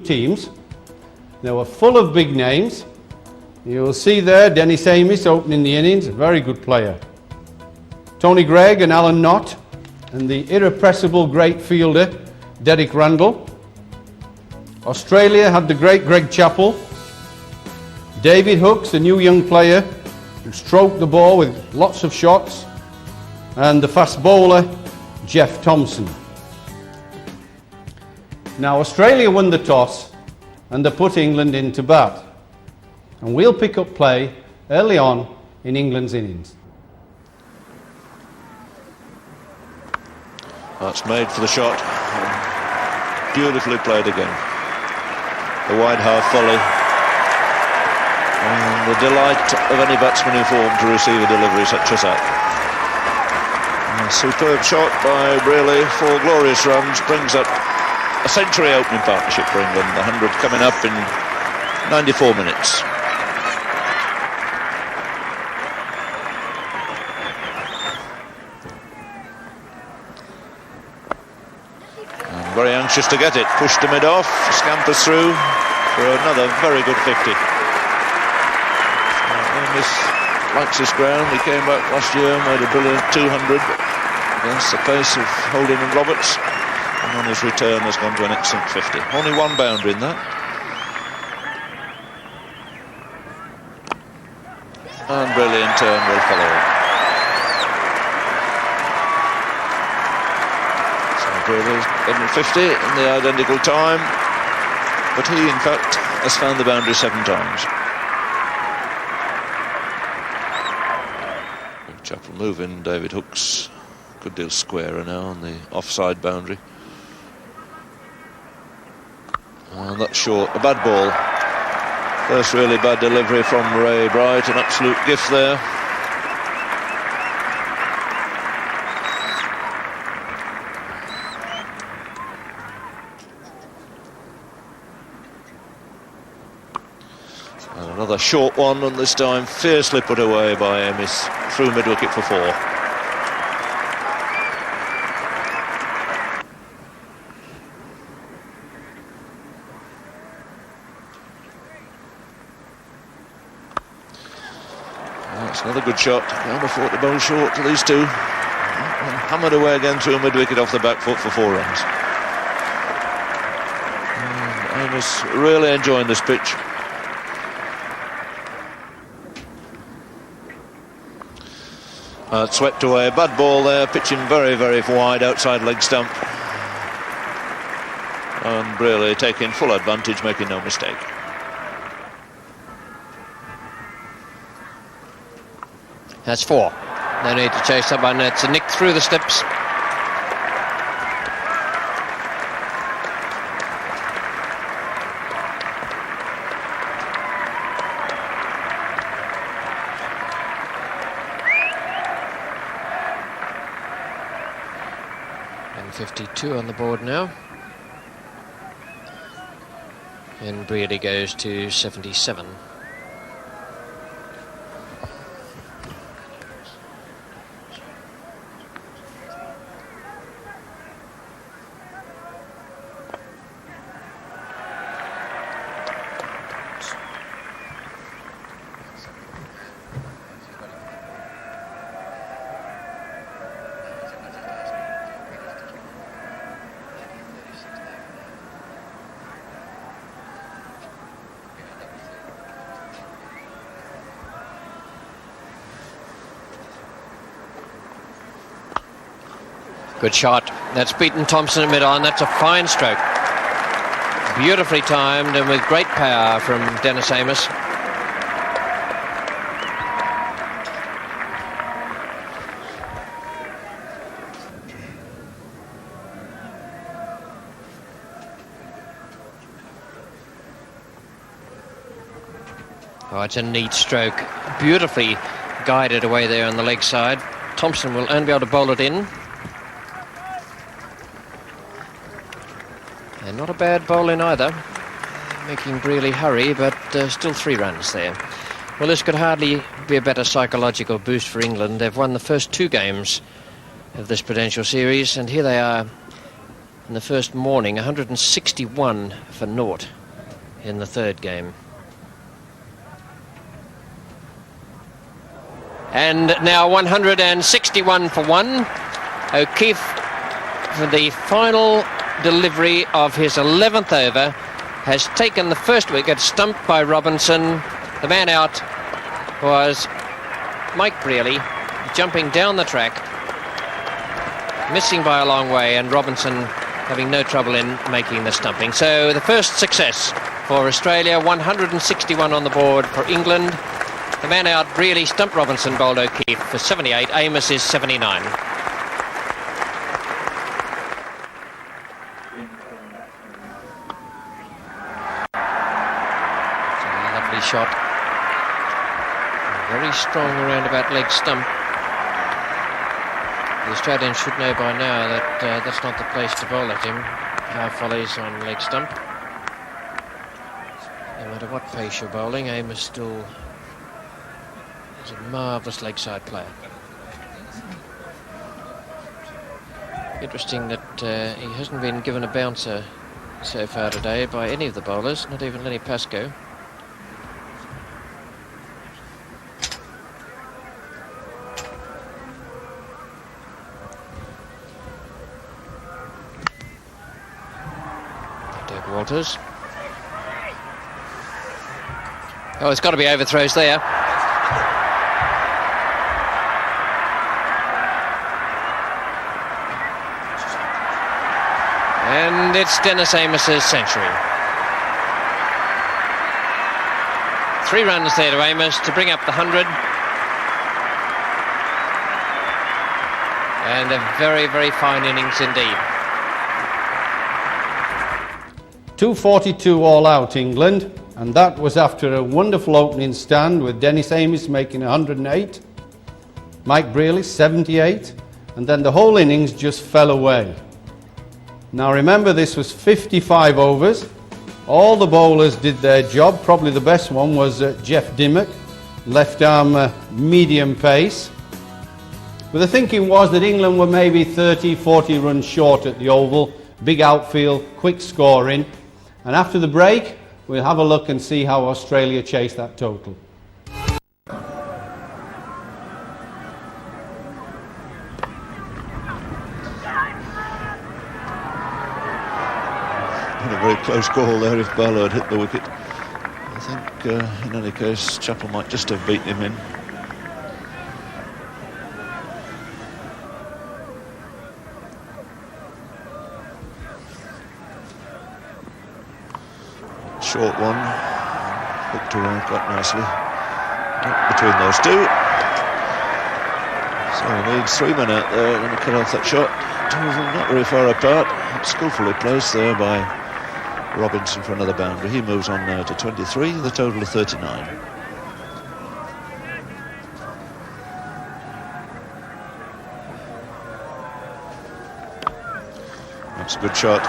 teams. They were full of big names. You'll see there Dennis AMISS opening the innings, a very good player. Tony Greig and Alan Knott, and the irrepressible great fielder Derek Randall. Australia had the great Greg Chapell. David Hooks, a new young player who stroked the ball with lots of shots, and the fast bowler Jeff Thomson. Now Australia won the toss and they put England into bat, and we'll pick up play early on in England's innings. That's made for the shot. Beautifully played again. The wide half volley. And the delight of any batsman in form to receive a delivery such as that. A superb shot by Brearley, 4 glorious runs, brings up a century opening partnership for England. The 100 coming up in 94 minutes. Very anxious to get it, pushed to mid-off, scampers through for another very good 50. AMISS likes this ground. He came back last year, made a brilliant 200 against the pace of Holding and Roberts, and on his return has gone to an excellent 50. Only 1 boundary in that. And Brearley in turn will follow. Brearley's 50 in the identical time, but he in fact has found the boundary 7 times. Chapel moving, David Hooks a good deal squarer now on the offside boundary. And that's short, a bad ball. First really bad delivery from Ray Bright, an absolute gift there. Another short one, and this time fiercely put away by AMISS through mid-wicket for 4. That's another good shot. Can't afford to bowl short to these two. And hammered away again through mid-wicket off the back foot for 4 runs. And AMISS really enjoying this pitch. Swept away, bad ball there, pitching very, very wide outside leg stump. And Brearley taking full advantage, making no mistake. That's 4. No need to chase that one. It's a nick through the slips. And 52 on the board now. And Brearley goes to 77. Good shot. That's beaten Thomson at mid-on. That's a fine stroke. Beautifully timed and with great power from Dennis AMISS. Oh, it's a neat stroke. Beautifully guided away there on the leg side. Thomson will only be able to bowl it in. And not a bad bowling either, making Brearley hurry, but still 3 runs there. Well, this could hardly be a better psychological boost for England. They've won the first 2 games of this Prudential series, and here they are in the first morning, 161 for naught in the third game. And now 161 for one. O'Keefe, for the final delivery of his 11th over, has taken the first wicket, stumped by Robinson. The man out was Mike Brearley, jumping down the track, missing by a long way, and Robinson having no trouble in making the stumping. So the first success for Australia, 161 on the board for England. The man out, Brearley, stumped Robinson, bowled O'Keefe for 78. Amos is 79. Lovely shot. Very strong roundabout leg stump. The Australians should know by now that that's not the place to bowl at him. Half volleys on leg stump. No matter what pace you're bowling, Amos still is a marvellous leg side player. Interesting that he hasn't been given a bouncer so far today by any of the bowlers, not even Lenny Pascoe. Walters. Oh, it's got to be overthrows there. And it's Dennis Amos's century. 3 runs there to Amos to bring up the 100. And a very, very fine innings indeed. 242 all out England, and that was after a wonderful opening stand with Dennis Amiss making 108, Mike Brearley 78, and then the whole innings just fell away. Now remember, this was 55 overs. All the bowlers did their job. Probably the best one was Jeff Dimmock, left arm medium pace. But the thinking was that England were maybe 30, 40 runs short at the Oval, big outfield, quick scoring. And after the break, we'll have a look and see how Australia chased that total. And a very close call there if Barlow had hit the wicket. I think in any case Chapell might just have beaten him in. Short one, hooked around quite nicely between those two. So he needs 3 men out there going to cut off that shot. 2 of them not very far apart. Skillfully placed there by Robinson for another boundary. He moves on now to 23, the total of 39. That's a good shot.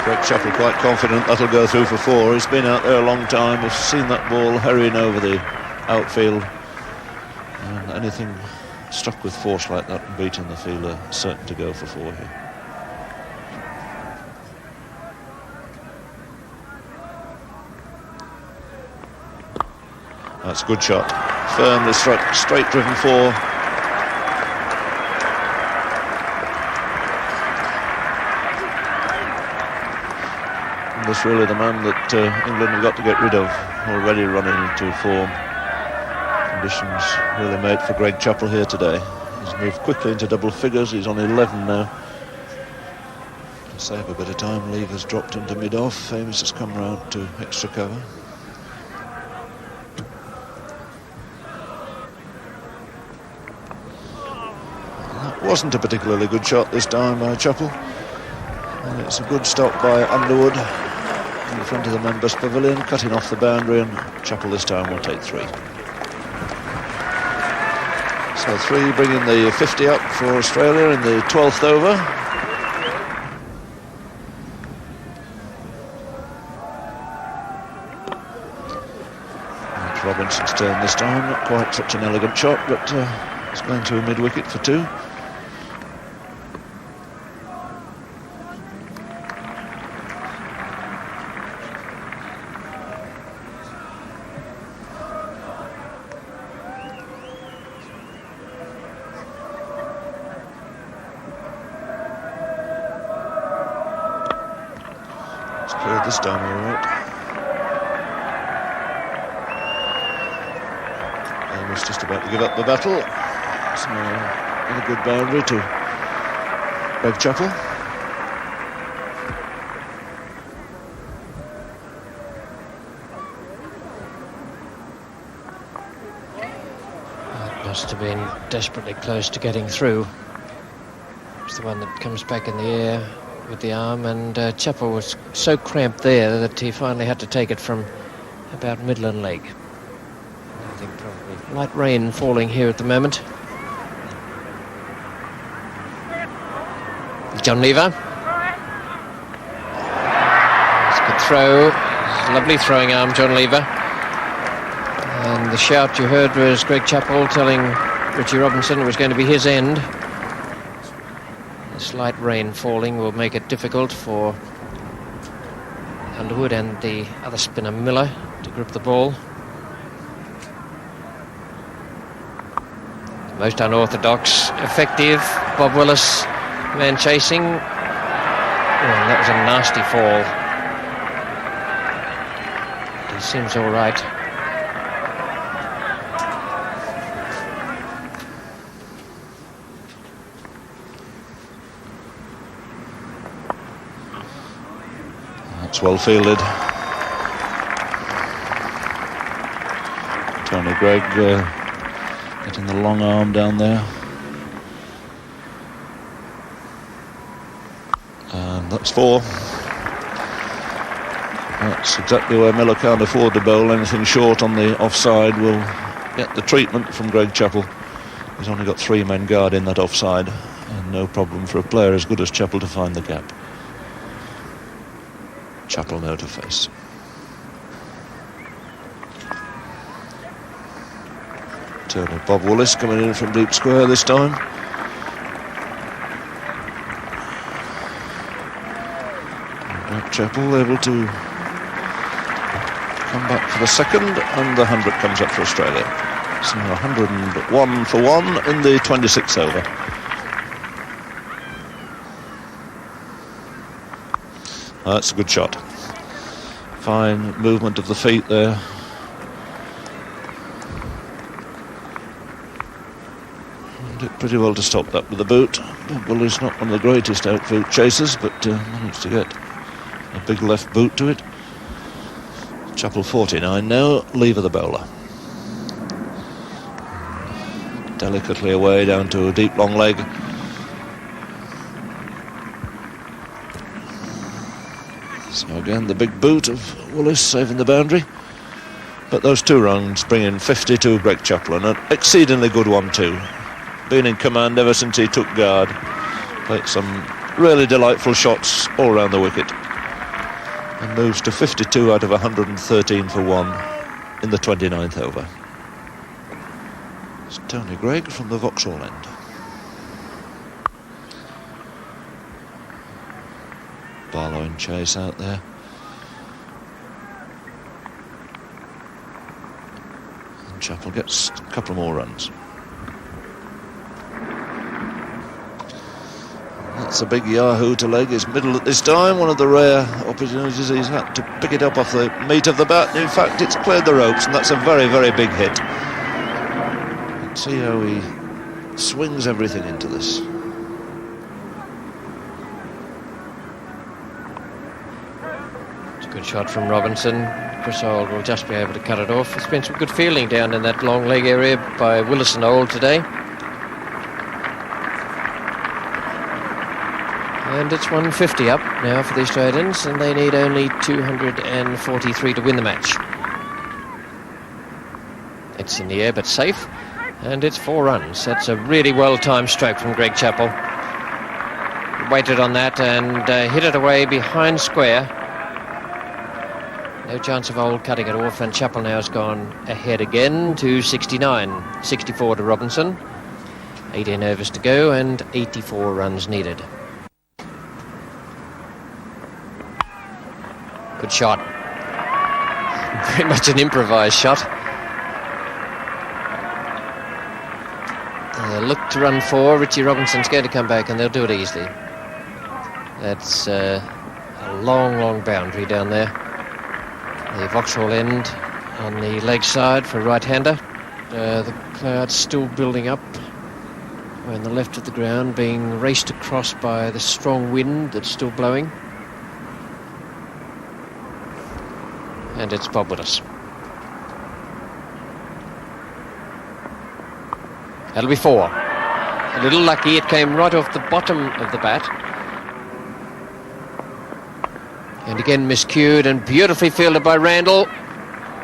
Greg Chapell quite confident that'll go through for 4. He's been out there a long time. He's seen that ball hurrying over the outfield. And anything struck with force like that and beating the fielder, certain to go for 4 here. That's a good shot. Firmly struck, straight driven 4. That's really the man that England have got to get rid of, already running into form. Conditions really made for Greg Chapell here today. He's moved quickly into double figures. He's on 11 now. To save a bit of time, Lee has dropped into mid-off. Amiss has come round to extra cover. That wasn't a particularly good shot this time by Chapell. And it's a good stop by Underwood in front of the members' pavilion, cutting off the boundary, and Chapell this time will take 3. So 3 bringing the 50 up for Australia in the 12th over. It's Robinson's turn this time, not quite such an elegant shot, but it's going to a mid-wicket for 2. but this time all right. Amos just about to give up the battle. So, a good boundary to Greg Chapell. That must have been desperately close to getting through. It's the one that comes back in the air with the arm, and Chapell was so cramped there that he finally had to take it from about Midland leg. I think probably light rain falling here at the moment. John Lever. It's a good throw. Lovely throwing arm, John Lever. And the shout you heard was Greg Chapell telling Richie Robinson it was going to be his end. This light rain falling will make it difficult for Underwood and the other spinner Miller to grip the ball. Most unorthodox, effective. Bob Willis, man chasing. Oh, that was a nasty fall. He seems all right. That's well fielded. Tony Gregg getting the long arm down there. And that's 4. That's exactly where Miller can't afford to bowl. Anything short on the offside will get the treatment from Greg Chapell. He's only got 3 men guarding that offside, and no problem for a player as good as Chapell to find the gap. Chapell now to face. Turner, Bob Willis coming in from deep square this time. Chapell able to come back for the second, and the 100 comes up for Australia. So 101 for 1 in the 26th over. That's a good shot. Fine movement of the feet there. Did pretty well to stop that with the boot. Well, he's not one of the greatest outfield chasers, but managed to get a big left boot to it. Chapell 49 now, Lever the bowler. Delicately away down to a deep long leg. So again, the big boot of Willis saving the boundary. But those 2 runs bring in 52 Greg Chapell, and an exceedingly good one too. Been in command ever since he took guard. Played some really delightful shots all around the wicket. And moves to 52 out of 113 for 1 in the 29th over. It's Tony Gregg from the Vauxhall end. Barlow and Chase out there. And Chapell gets a couple more runs. That's a big yahoo to leg his middle at this time. One of the rare opportunities he's had to pick it up off the meat of the bat. In fact, it's cleared the ropes, and that's a very, very big hit. And see how he swings everything into this. It's a good shot from Robinson. Chris Old will just be able to cut it off. It's been some good fielding down in that long leg area by Willis and Old today. And it's 150 up now for the Australians, and they need only 243 to win the match. It's in the air but safe, and it's 4 runs. That's a really well-timed stroke from Greg Chapell. Waited on that and hit it away behind square. No chance of Old cutting it off, and Chapell now has gone ahead again to 69. 64 to Robinson. 18 overs to go and 84 runs needed. Good shot. Very much an improvised shot. Look to run 4. Richie Robinson's going to come back, and they'll do it easily. That's a A long, long boundary down there. The Vauxhall end on the leg side for a right-hander. The clouds still building up on the left of the ground, being raced across by the strong wind that's still blowing. And it's Bob Willis. That'll be 4. A little lucky, it came right off the bottom of the bat. And again miscued and beautifully fielded by Randall.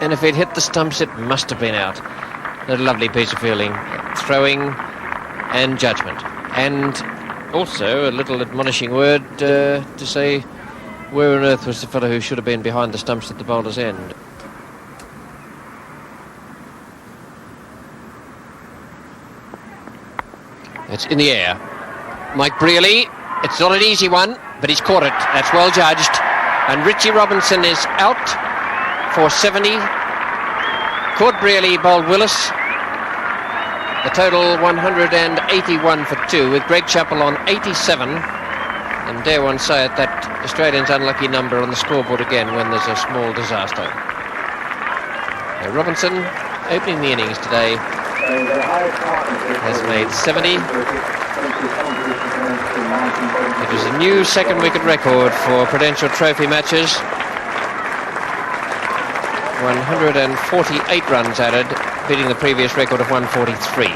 And if it hit the stumps, it must have been out. A lovely piece of fielding, throwing and judgment. And also a little admonishing word to say where on earth was the fellow who should have been behind the stumps at the bowler's end. It's in the air. Mike Brearley, it's not an easy one, but he's caught it. That's well judged. And Richie Robinson is out for 70. Caught Brearley, bowled Willis. The total 181 for 2, with Greg Chapell on 87. And dare one say it, that Australian's unlucky number on the scoreboard again when there's a small disaster. Now Robinson, opening the innings today, has made 70. It is a new second wicket record for Prudential Trophy matches. 148 runs added, beating the previous record of 143.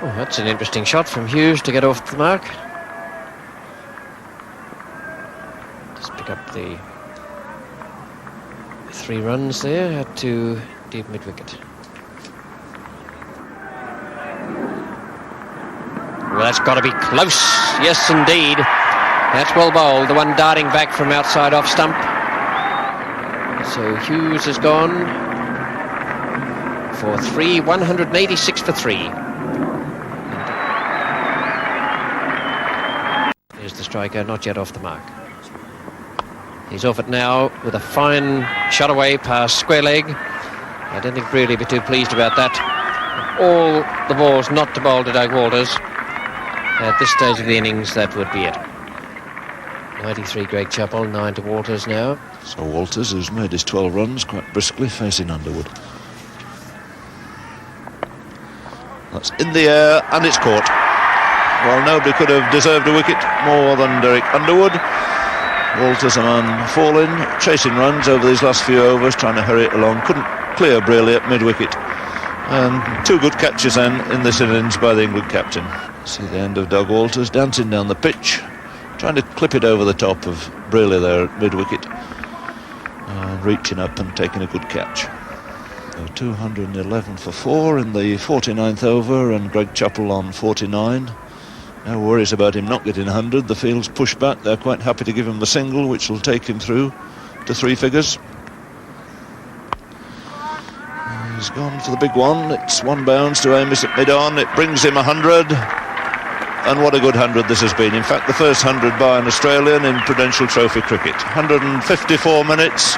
Oh, that's an interesting shot from Hughes to get off the mark. Just pick up the 3 runs there, out to deep mid-wicket. Well, that's got to be close. Yes, indeed. That's well bowled. The one darting back from outside off stump. So Hughes has gone for 3, 186 for 3. Here's the striker, not yet off the mark. He's off it now with a fine shot away past square leg. I don't think Brearley will be too pleased about that. All the balls not to bowl to Doug Walters. At this stage of the innings, that would be it. 93 Greg Chapell, 9 to Walters now. So Walters has made his 12 runs quite briskly, facing Underwood. That's in the air and it's caught. Well, nobody could have deserved a wicket more than Derek Underwood. Walters, a man falling, chasing runs over these last few overs, trying to hurry it along. Couldn't clear Brearley at mid-wicket. And 2 good catches then in this innings by the England captain. See the end of Doug Walters dancing down the pitch, trying to clip it over the top of Brearley there at mid-wicket. And reaching up and taking a good catch. So 211 for 4 in the 49th over, and Greg Chapell on 49. No worries about him not getting 100. The field's pushed back. They're quite happy to give him the single, which will take him through to 3 figures. He's gone for the big one. It's 1 bounce to AMISS at mid-on. It brings him 100. And what a good 100 this has been. In fact, the first 100 by an Australian in Prudential Trophy cricket. 154 minutes.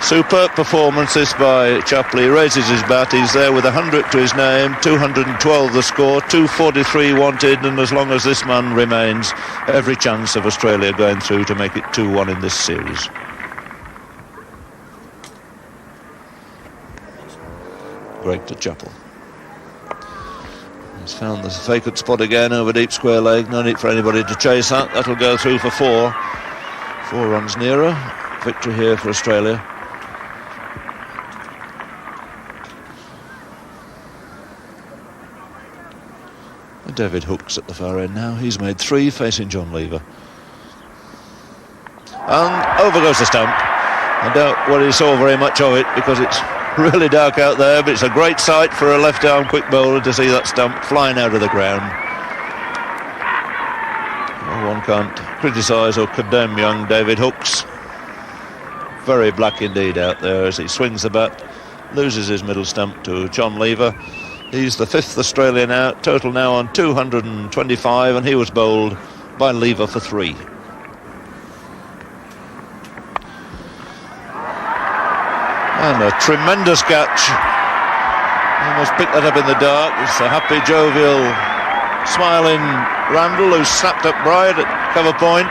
Superb performance this by Chapell. He raises his bat. He's there with 100 to his name. 212 the score. 243 wanted. And as long as this man remains, every chance of Australia going through to make it 2-1 in this series. Greg to Chapell. He's found the vacant spot again over deep square leg. No need for anybody to chase that. That'll go through for 4. 4 runs nearer. Victory here for Australia. And David Hookes at the far end now. He's made 3 facing John Lever. And over goes the stump. I doubt what he saw very much of it because it's really dark out there, but it's a great sight for a left-arm quick bowler to see that stump flying out of the ground. Well, one can't criticise or condemn young David Hookes. Very black indeed out there as he swings the bat, loses his middle stump to John Lever. He's the 5th Australian out, total now on 225, and he was bowled by Lever for 3. And a tremendous catch. Almost picked that up in the dark. It's a happy, jovial, smiling Randall, who snapped up Bride at cover point.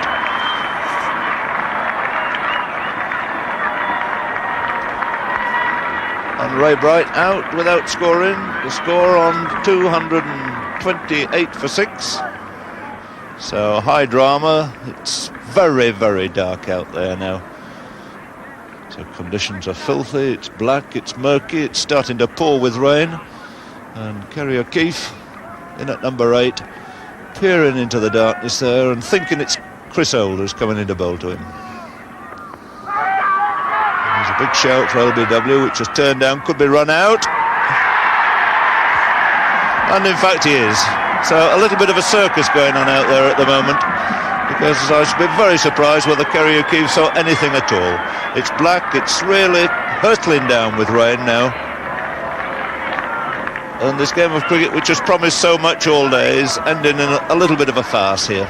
And Ray Bright out without scoring. The score on 228 for 6. So high drama. It's very, very dark out there now. So conditions are filthy, it's black, it's murky, it's starting to pour with rain. And Kerry O'Keefe in at number 8, peering into the darkness there and thinking it's Chris Old who's coming into bowl to him. There's a big shout for LBW, which has turned down, could be run out. And in fact he is. So a little bit of a circus going on out there at the moment, because I should be very surprised whether Kerry O'Keefe saw anything at all. It's black, it's really hurtling down with rain now. And this game of cricket, which has promised so much all day, is ending in a little bit of a farce here.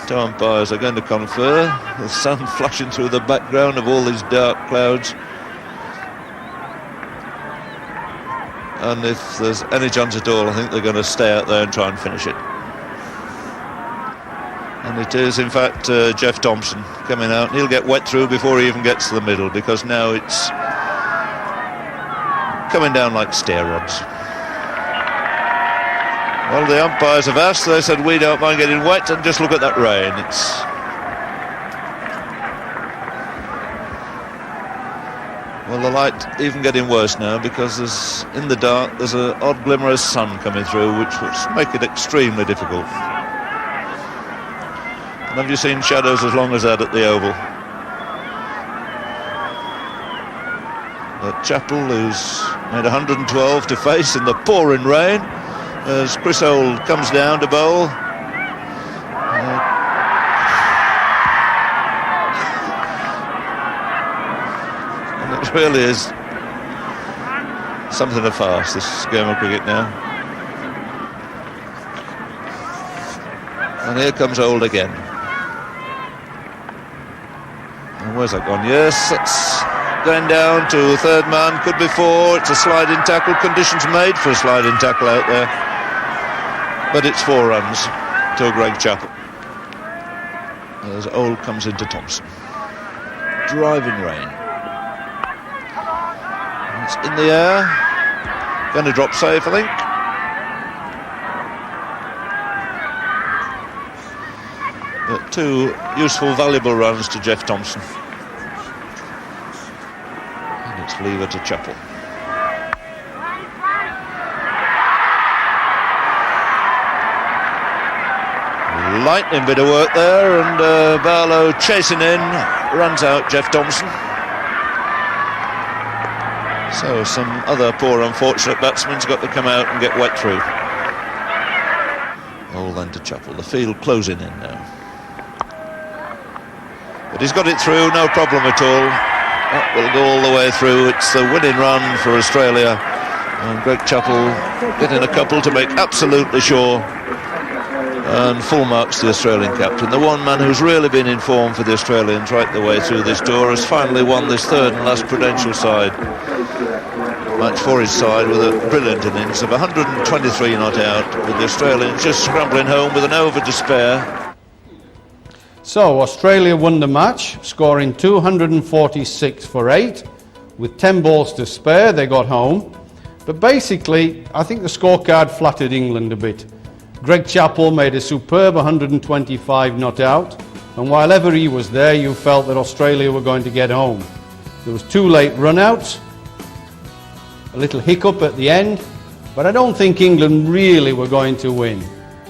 Two umpires are going to confer. The sun flashing through the background of all these dark clouds. And if there's any chance at all, I think they're going to stay out there and try and finish it. And it is, in fact, Jeff Thompson coming out. He'll get wet through before he even gets to the middle, because now it's coming down like stair rods. Well, the umpires have asked. They said, we don't mind getting wet, and just look at that rain. It's... Well, the light even getting worse now, because there's, in the dark, there's an odd glimmer of sun coming through, which will make it extremely difficult. And have you seen shadows as long as that at the Oval? Chapell, who's made 112 to face in the pouring rain, as Chris Old comes down to bowl. And it really is something of a farce, this game of cricket now. And here comes Old again. And where's that gone? Yes, that's going down to third man, could be 4. It's a sliding tackle. Conditions made for a sliding tackle out there. But it's 4 runs to Greg Chapell. As Old comes into Thompson. Driving rain. It's in the air. Going to drop safe, I think. But 2 useful, valuable runs to Jeff Thompson. And it's lever to Chapell. Lightning bit of work there, and Barlow chasing in, runs out Jeff Thompson. So some other poor unfortunate batsmen's got to come out and get wet through. All then to Chapell, the field closing in now. But he's got it through, no problem at all. That will go all the way through. It's the winning run for Australia, and Greg Chapell getting a couple to make absolutely sure. And full marks to the Australian captain. The one man who's really been in form for the Australians right the way through this tour has finally won this third and last Prudential side match for his side with a brilliant innings of 123 not out, with the Australians just scrambling home with an over to spare. So Australia won the match, scoring 246 for 8. With 10 balls to spare, they got home. But basically, I think the scorecard flattered England a bit. Greg Chapell made a superb 125 not out, and while ever he was there, you felt that Australia were going to get home. There was 2 late run-outs, a little hiccup at the end, but I don't think England really were going to win.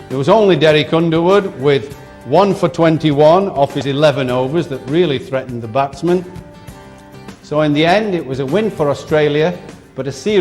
It was only Derek Underwood with 1 for 21 off his 11 overs that really threatened the batsmen. So in the end, it was a win for Australia, but a series